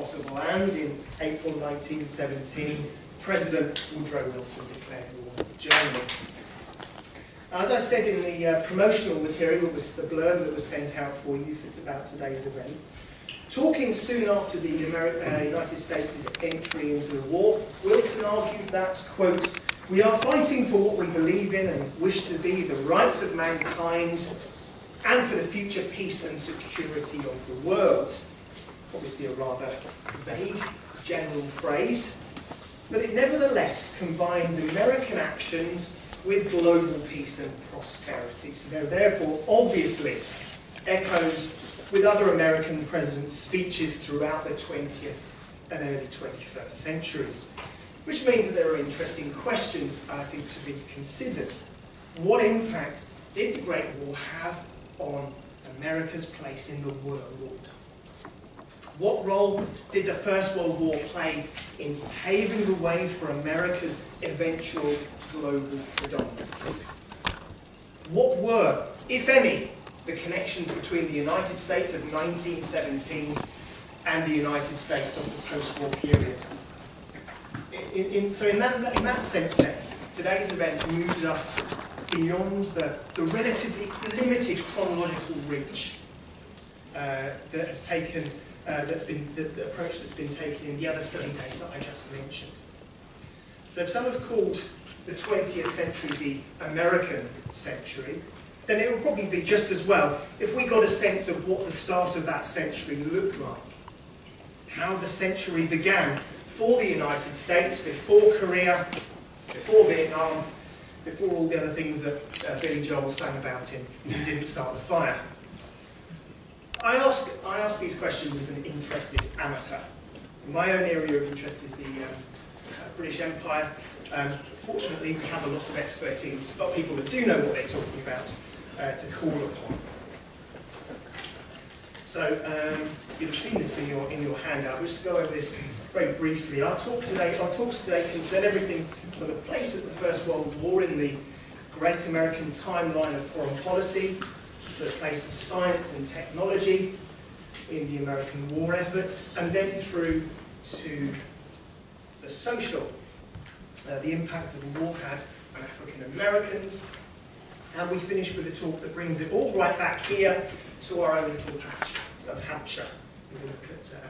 possible, and in April 1917, President Woodrow Wilson declared war on Germany. As I said in the promotional material, it was the blurb that was sent out for you about today's event. Talking soon after the United States' entry into the war, Wilson argued that, quote, "We are fighting for what we believe in and wish to be the rights of mankind and for the future peace and security of the world." Obviously a rather vague, general phrase, but it nevertheless combined American actions with global peace and prosperity. So there are therefore obviously echoes with other American presidents' speeches throughout the 20th and early 21st centuries. Which means that there are interesting questions, I think, to be considered. What impact did the Great War have on America's place in the world order? What role did the First World War play in paving the way for America's eventual global predominance? What were, if any, the connections between the United States of 1917 and the United States of the post-war period? So in that sense then, today's event moves us beyond the relatively limited chronological reach that has taken, the approach that's been taken in the other study days that I just mentioned. So if some have called the 20th century the American century, then it would probably be just as well if we got a sense of what the start of that century looked like. How the century began for the United States, before Korea, before Vietnam, before all the other things that Billy Joel sang about in He Didn't Start the Fire. I ask these questions as an interested amateur. My own area of interest is the British Empire. Fortunately, we have a lot of expertise, but people that do know what they're talking about to call upon. So you've seen this in your handout. We'll just go over this very briefly. Our talks today concern everything from the place of the First World War in the great American timeline of foreign policy, to the place of science and technology in the American war effort, and then through to the social, the impact that the war had on African Americans. And we finish with a talk that brings it all right back here to our own little patch of Hampshire. We look at the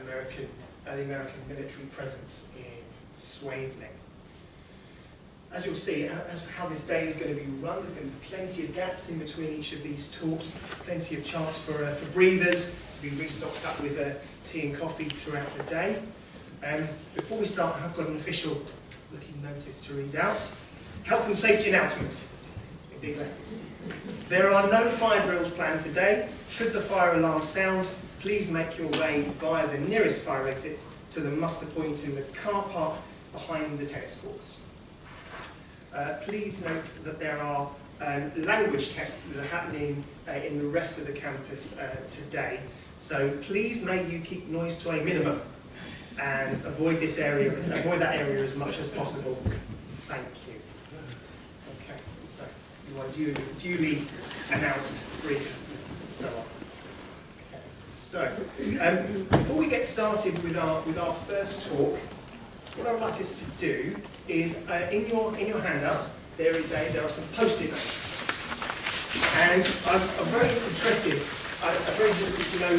American military presence in Swatheley. As you'll see, how this day is going to be run, there's going to be plenty of gaps in between each of these talks, plenty of chance for breathers to be restocked up with tea and coffee throughout the day. Before we start, I've got an official looking notice to read out. Health and safety announcement. Big letters. There are no fire drills planned today. Should the fire alarm sound, please make your way via the nearest fire exit to the muster point in the car park behind the tennis courts. Please note that there are language tests that are happening in the rest of the campus today. So please may you keep noise to a minimum and avoid that area as much as possible. Thank you. Duly announced brief and so on. Okay. So, before we get started with our first talk, what I would like us to do is in your handout there are some post-it notes, and I'm very interested. I'm very interested to know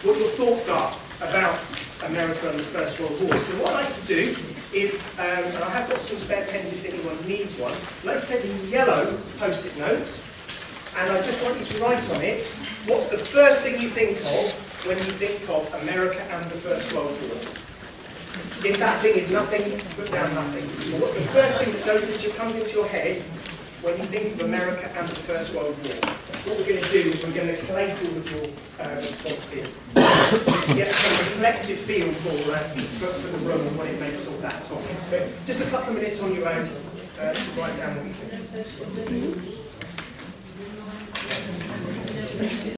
what your thoughts are about America and the First World War. So what I'd like to do is, and I have got some spare pens if anyone needs one, let's take a yellow post-it note, and I just want you to write on it, what's the first thing you think of when you think of America and the First World War? If that thing is nothing, put down nothing. But what's the first thing that comes into your head when you think of America and the First World War? What we're going to do is we're going to collate all of your responses to get a collective feel for the room and what it makes of that topic. So just a couple of minutes on your own to write down what you think.